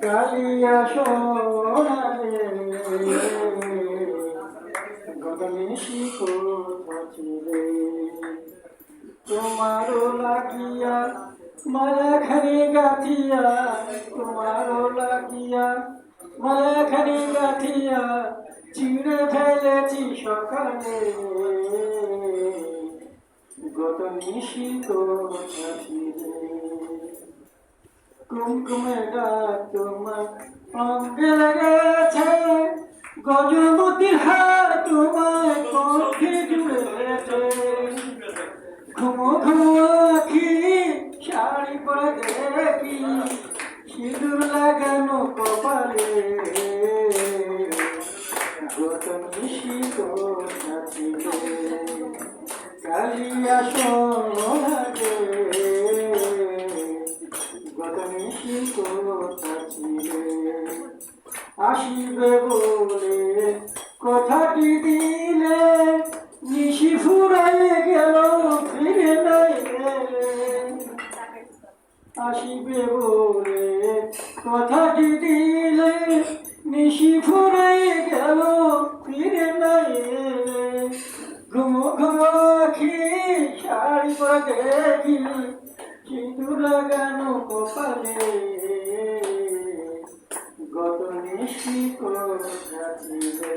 কালিয়া সোনারে গগনেশি কোথাছিলে তোমারও লাগিয়া মায়াখানি গাথিয়া তোমারও লাগিয়া মায়াখানি গাথিয়া চিড়ে ফেলেছি সকালে গত নিশি কোথাছিলে কুমকুমে ডাক তোমার অঙ্গে লেগেছে গজমতির হাত তোমার কণ্ঠে জুড়েছে ঘুমো ঘুমো আখি শাড়ি পরে দেখি সিঁদুর লাগানো কপালে গত নিশি কোথাছিলে কালিয়া সোনারে আসিবে বলে কথাটি দিলে নিশি ফুরাই গেল ফিরে নাই আসিবে বলে কথাটি দিলে নিশি ফুরাই গেল ফিরে নাই ঘুমো ঘুমো আখি শাড়ি পরে দেখি সিঁদুর লাগানো কপালে গত নিশি কোথাছিলে